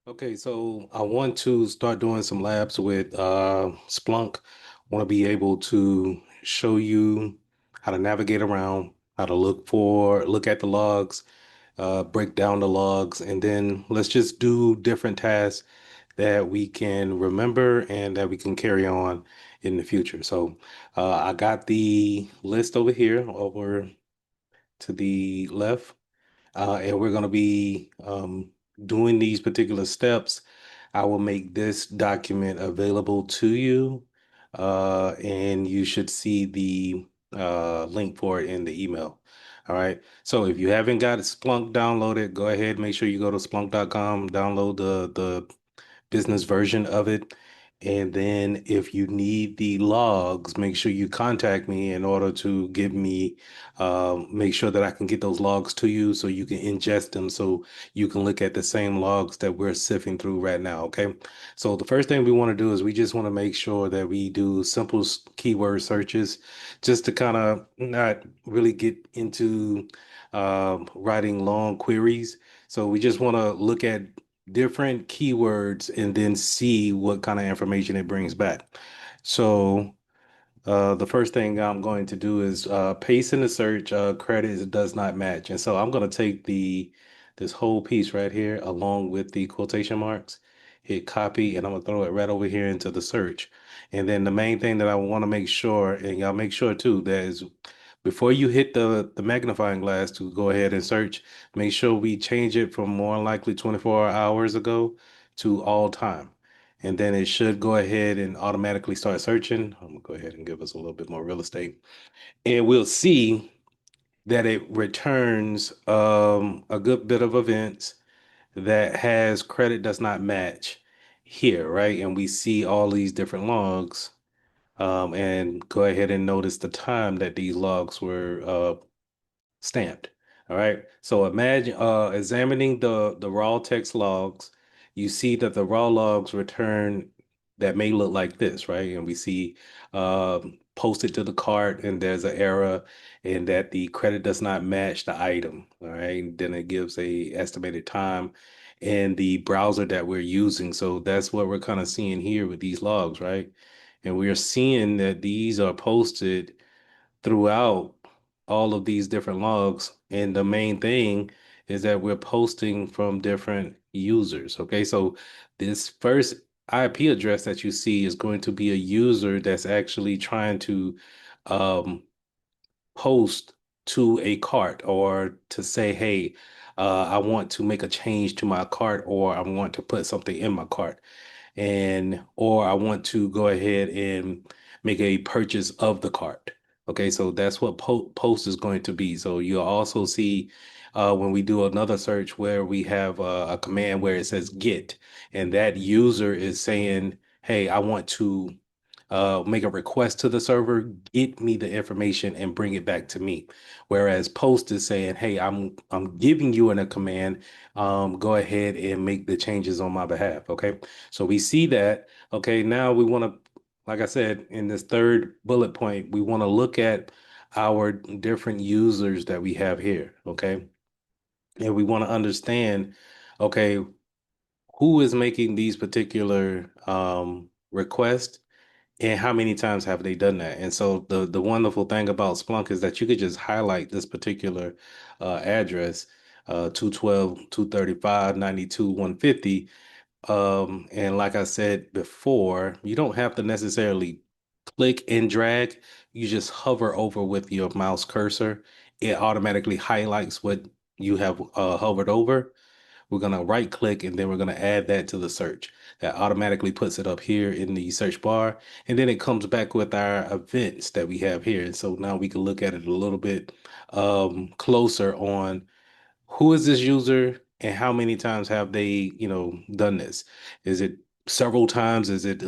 Okay, so I want to start doing some labs with Splunk. Want to be able to show you how to navigate around, how to look at the logs, break down the logs, and then let's just do different tasks that we can remember and that we can carry on in the future. So I got the list over here, over to the left. And we're going to be doing these particular steps. I will make this document available to you, and you should see the link for it in the email. All right. So if you haven't got Splunk downloaded, go ahead, make sure you go to splunk.com, download the business version of it. And then if you need the logs, make sure you contact me in order to give me, make sure that I can get those logs to you so you can ingest them so you can look at the same logs that we're sifting through right now. Okay. So the first thing we want to do is we just want to make sure that we do simple keyword searches just to kind of not really get into writing long queries. So we just want to look at different keywords and then see what kind of information it brings back. So the first thing I'm going to do is paste in the search credits does not match. And so I'm going to take this whole piece right here along with the quotation marks, hit copy, and I'm going to throw it right over here into the search. And then the main thing that I want to make sure, and y'all make sure too, that is before you hit the magnifying glass to go ahead and search, make sure we change it from more likely 24 hours ago to all time. And then it should go ahead and automatically start searching. I'm gonna go ahead and give us a little bit more real estate. And we'll see that it returns a good bit of events that has credit does not match here, right? And we see all these different logs. And go ahead and notice the time that these logs were stamped. All right. So imagine examining the raw text logs, you see that the raw logs return that may look like this, right? And we see posted to the cart and there's an error and that the credit does not match the item. All right. Then it gives a estimated time and the browser that we're using. So that's what we're kind of seeing here with these logs, right? And we are seeing that these are posted throughout all of these different logs. And the main thing is that we're posting from different users. Okay, so this first IP address that you see is going to be a user that's actually trying to um, post to a cart or to say, hey, I want to make a change to my cart or I want to put something in my cart and or I want to go ahead and make a purchase of the cart. Okay, so that's what post is going to be. So you'll also see when we do another search where we have a command where it says get, and that user is saying, hey, I want to make a request to the server, get me the information and bring it back to me. Whereas post is saying, hey, I'm giving you in a command, go ahead and make the changes on my behalf. Okay. So we see that. Okay, now we want to, like I said, in this third bullet point, we want to look at our different users that we have here. Okay. And we want to understand, okay, who is making these particular requests and how many times have they done that? And so the wonderful thing about Splunk is that you could just highlight this particular address, 212, 150. And like I said before, you don't have to necessarily click and drag. You just hover over with your mouse cursor. It automatically highlights what you have hovered over. We're going to right click and then we're going to add that to the search. That automatically puts it up here in the search bar. And then it comes back with our events that we have here. And so now we can look at it a little bit closer on who is this user and how many times have they, done this? Is it several times? Is it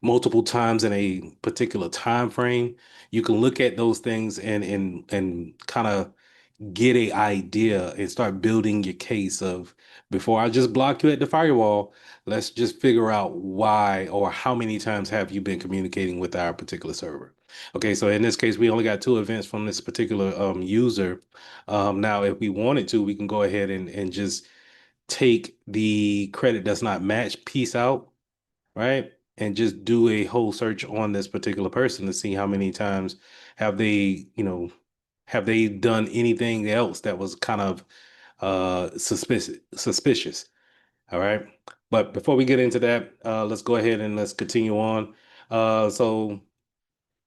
multiple times in a particular time frame? You can look at those things and kind of get a idea and start building your case of before I just block you at the firewall, let's just figure out why or how many times have you been communicating with our particular server. Okay, so in this case, we only got two events from this particular user. Now, if we wanted to, we can go ahead and just take the credit does not match piece out, right? And just do a whole search on this particular person to see how many times have they, have they done anything else that was kind of suspicious. All right. But before we get into that, let's go ahead and let's continue on. So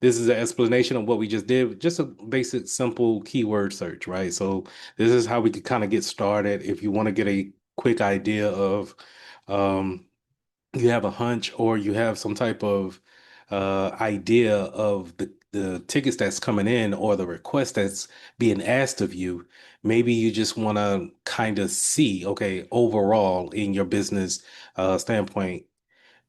this is an explanation of what we just did, just a basic, simple keyword search, right? So this is how we could kind of get started. If you want to get a quick idea of, um, you have a hunch or you have some type of idea of the tickets that's coming in or the request that's being asked of you, maybe you just want to kind of see, okay, overall in your business standpoint,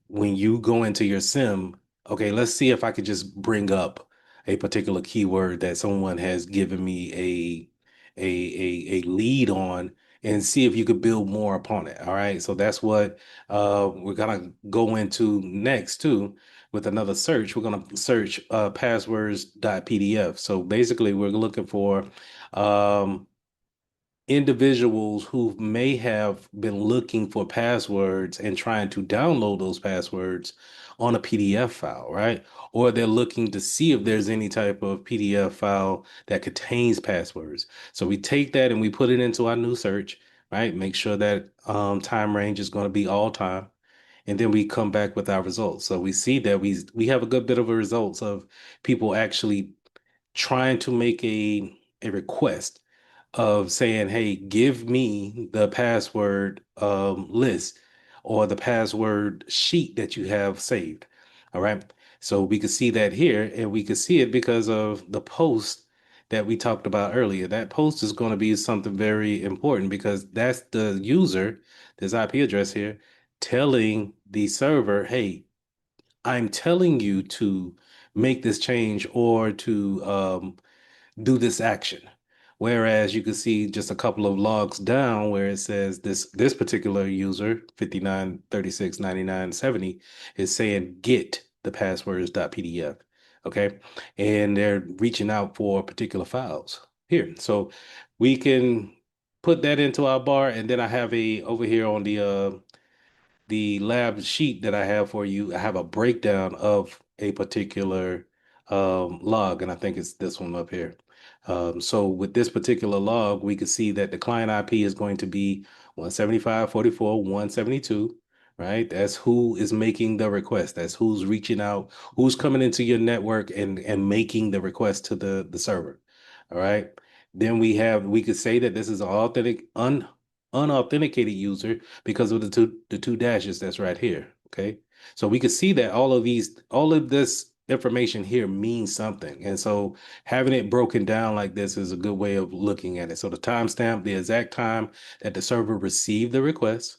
when you go into your SIM, okay, let's see if I could just bring up a particular keyword that someone has given me a lead on and see if you could build more upon it. All right. So that's what we're gonna go into next too with another search. We're gonna search passwords.pdf. So basically we're looking for um individuals who may have been looking for passwords and trying to download those passwords on a PDF file, right? Or they're looking to see if there's any type of PDF file that contains passwords. So we take that and we put it into our new search, right? Make sure that time range is going to be all time. And then we come back with our results. So we see that we have a good bit of a results of people actually trying to make a request of saying, hey, give me the password list or the password sheet that you have saved. All right. So we could see that here, and we could see it because of the post that we talked about earlier. That post is going to be something very important because that's the user, this IP address here, telling the server, hey, I'm telling you to make this change or to do this action. Whereas you can see just a couple of logs down where it says this particular user, 59369970, is saying get the passwords.pdf. Okay. And they're reaching out for particular files here. So we can put that into our bar. And then I have a over here on the lab sheet that I have for you, I have a breakdown of a particular log, and I think it's this one up here. So with this particular log, we can see that the client IP is going to be 175.44.172, right? That's who is making the request. That's who's reaching out, who's coming into your network and making the request to the server. All right. Then we could say that this is an unauthenticated user because of the two dashes that's right here. Okay. So we could see that all of this information here means something. And so having it broken down like this is a good way of looking at it. So the timestamp, the exact time that the server received the request.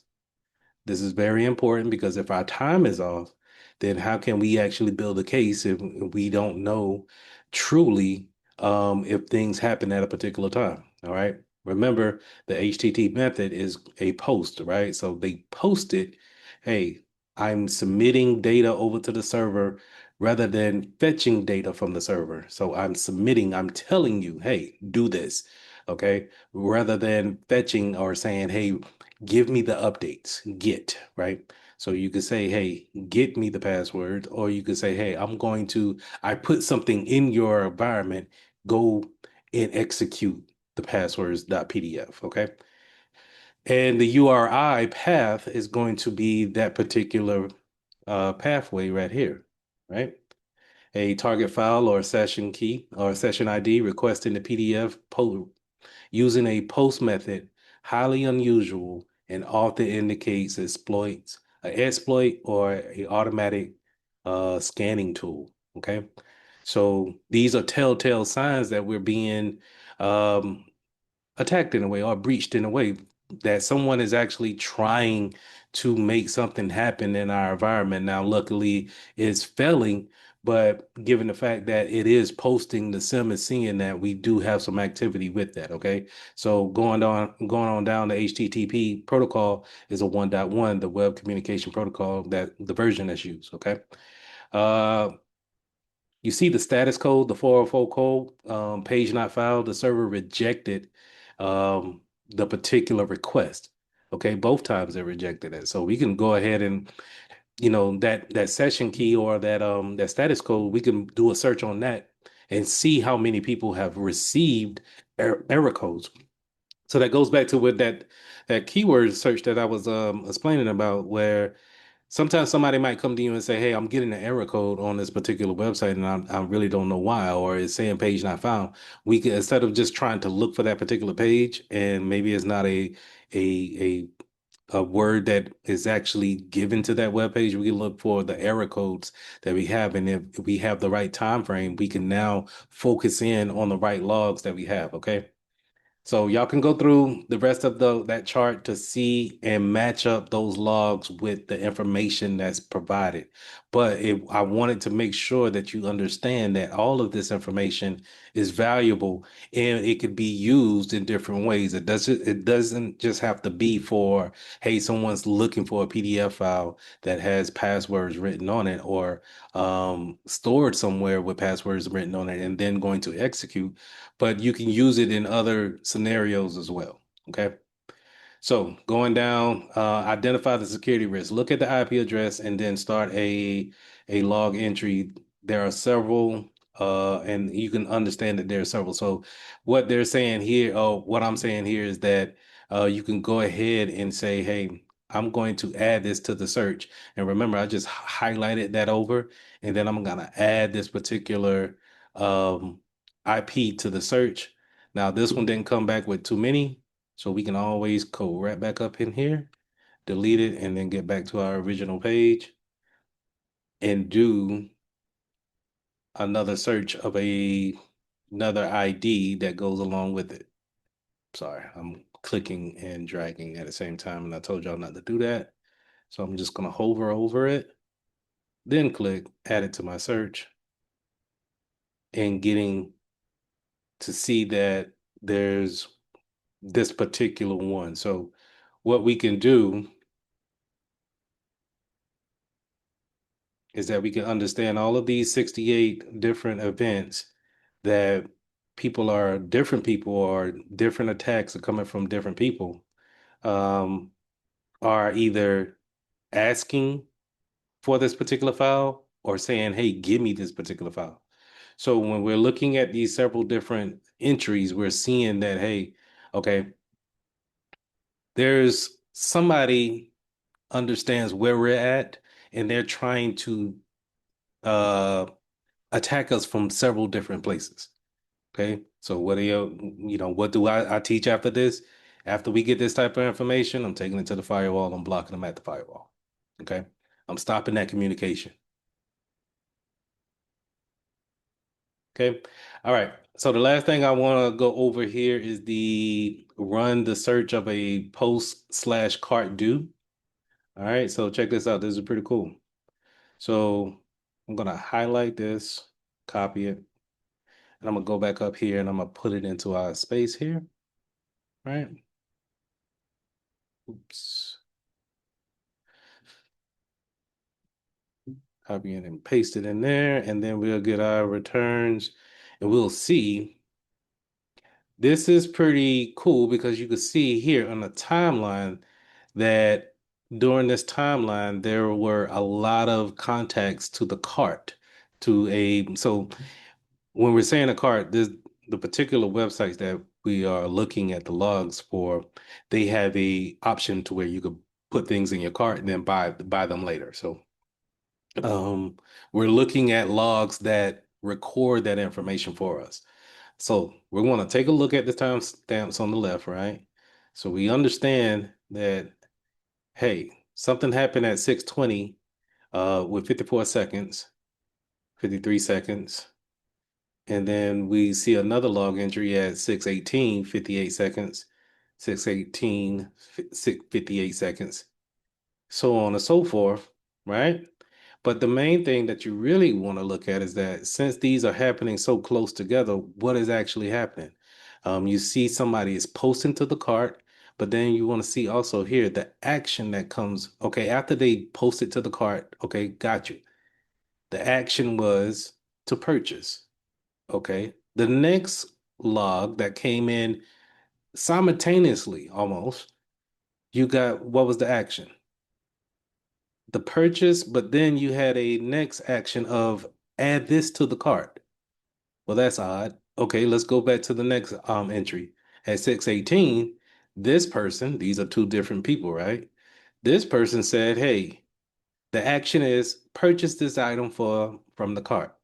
This is very important because if our time is off, then how can we actually build a case if we don't know truly if things happen at a particular time? All right. Remember, the HTTP method is a post, right? So they post it, hey, I'm submitting data over to the server rather than fetching data from the server. So I'm telling you, hey, do this, okay? Rather than fetching or saying, hey, give me the updates, get, right? So you could say, hey, get me the password, or you could say, hey, I put something in your environment, go and execute the passwords.pdf, okay? And the URI path is going to be that particular pathway right here, right? A target file or a session key or a session ID requesting the PDF using a post method, highly unusual and often indicates an exploit or a automatic scanning tool. Okay. So these are telltale signs that we're being um, attacked in a way or breached in a way that someone is actually trying to make something happen in our environment. Now, luckily, it's failing, but given the fact that it is posting, the sim is seeing that we do have some activity with that. Okay, so going on down, the HTTP protocol is a 1.1, the web communication protocol that the version that's used. Okay. Uh, you see the status code, the 404 code, page not filed, the server rejected the particular request. Okay, both times they rejected it. So we can go ahead and, that session key or that status code, we can do a search on that and see how many people have received error codes. So that goes back to what that keyword search that I was explaining about, where sometimes somebody might come to you and say, "Hey, I'm getting an error code on this particular website, and I really don't know why, or it's saying page not found." We can, instead of just trying to look for that particular page, and maybe it's not a a word that is actually given to that web page, we can look for the error codes that we have, and if we have the right time frame, we can now focus in on the right logs that we have. Okay. So y'all can go through the rest of that chart to see and match up those logs with the information that's provided. But I wanted to make sure that you understand that all of this information is valuable and it could be used in different ways. It doesn't just have to be for, hey, someone's looking for a PDF file that has passwords written on it, or stored somewhere with passwords written on it and then going to execute, but you can use it in other scenarios as well. Okay. So going down, identify the security risk. Look at the IP address and then start a log entry. There are several, and you can understand that there are several. So what they're saying here, or what I'm saying here, is that you can go ahead and say, "Hey, I'm going to add this to the search." And remember, I just highlighted that over, and then I'm gonna add this particular IP to the search. Now, this one didn't come back with too many. So we can always go right back up in here, delete it, and then get back to our original page and do another search of another ID that goes along with it. Sorry, I'm clicking and dragging at the same time, and I told y'all not to do that. So I'm just gonna hover over it, then click add it to my search, and getting to see that there's this particular one. So what we can do is that we can understand all of these 68 different events that different people, or different attacks are coming from different people, um, are either asking for this particular file or saying, "Hey, give me this particular file." So when we're looking at these several different entries, we're seeing that, hey, okay, there's somebody understands where we're at, and they're trying to uh attack us from several different places. Okay. So what do what do I teach after this? After we get this type of information, I'm taking it to the firewall. I'm blocking them at the firewall. Okay. I'm stopping that communication. Okay. All right. So the last thing I want to go over here is the run the search of a post/cart do. All right. So check this out. This is pretty cool. So I'm going to highlight this, copy it, and I'm gonna go back up here and I'm gonna put it into our space here, right? Oops. Copy it and paste it in there, and then we'll get our returns, and we'll see. This is pretty cool because you can see here on the timeline that during this timeline, there were a lot of contacts to the cart, so when we're saying a cart, the particular websites that we are looking at the logs for, they have a option to where you could put things in your cart and then buy them later. So we're looking at logs that record that information for us. So we're going to take a look at the timestamps on the left, right? So we understand that, hey, something happened at 6:20 with 54 seconds, 53 seconds. And then we see another log entry at 6:18, 58 seconds, 6:18, 58 seconds, so on and so forth, right? But the main thing that you really want to look at is that since these are happening so close together, what is actually happening? You see somebody is posting to the cart, but then you want to see also here the action that comes. Okay, after they posted to the cart, okay, got you. The action was to purchase. Okay. The next log that came in simultaneously almost, You got what was the action? The purchase, but then you had a next action of add this to the cart. Well, that's odd. Okay, let's go back to the next entry. At 6:18, this person, these are two different people, right? This person said, "Hey, the action is purchase this item for from the cart."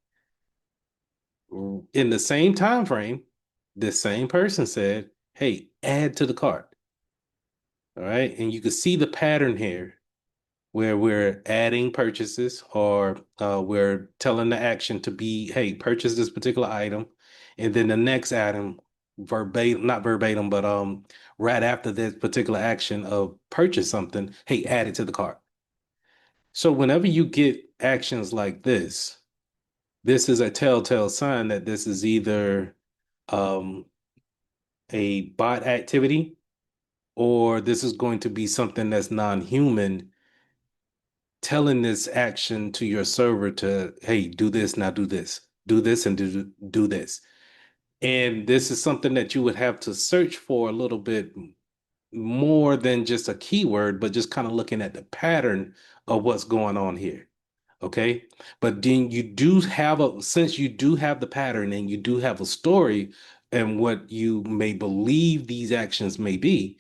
In the same time frame, this same person said, "Hey, add to the cart." All right, and you can see the pattern here where we're adding purchases or we're telling the action to be, hey, purchase this particular item. And then the next item, verbatim, not verbatim, but right after this particular action of purchase something, hey, add it to the cart. So whenever you get actions like this is a telltale sign that this is either um, a bot activity or this is going to be something that's non-human telling this action to your server to, hey, do this, now do this, and do this. And this is something that you would have to search for a little bit more than just a keyword, but just kind of looking at the pattern of what's going on here. Okay. But then you do have since you do have the pattern and you do have a story and what you may believe these actions may be,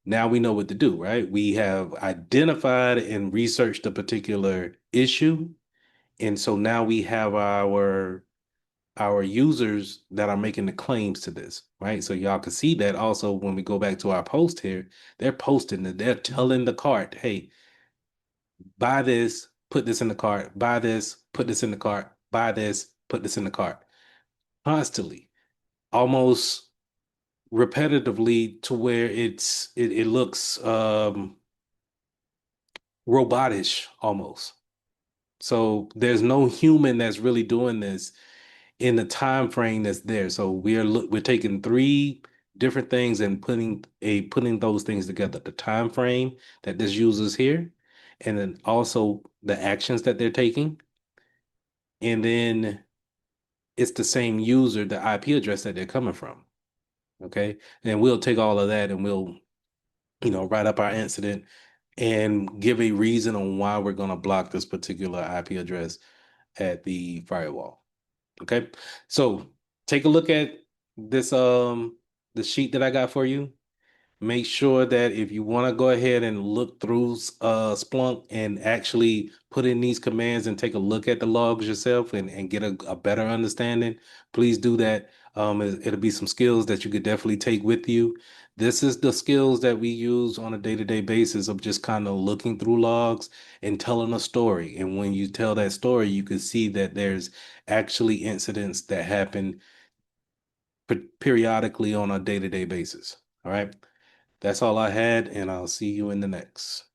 now we know what to do, right? We have identified and researched a particular issue. And so now we have our users that are making the claims to this, right? So y'all can see that also when we go back to our post here, they're posting that they're telling the cart, hey, buy this, put this in the cart, buy this, put this in the cart, buy this, put this in the cart, constantly, almost repetitively to where it looks robotish almost. So there's no human that's really doing this in the time frame that's there. So we're taking three different things and putting those things together. The time frame that this uses here, and then also the actions that they're taking, and then it's the same user, the IP address that they're coming from. Okay. And we'll take all of that and we'll, write up our incident and give a reason on why we're going to block this particular IP address at the firewall. Okay. So take a look at this the sheet that I got for you. Make sure that if you want to go ahead and look through Splunk and actually put in these commands and take a look at the logs yourself and get a better understanding, please do that. It'll be some skills that you could definitely take with you. This is the skills that we use on a day-to-day basis of just kind of looking through logs and telling a story. And when you tell that story, you can see that there's actually incidents that happen periodically on a day-to-day basis. All right. That's all I had, and I'll see you in the next.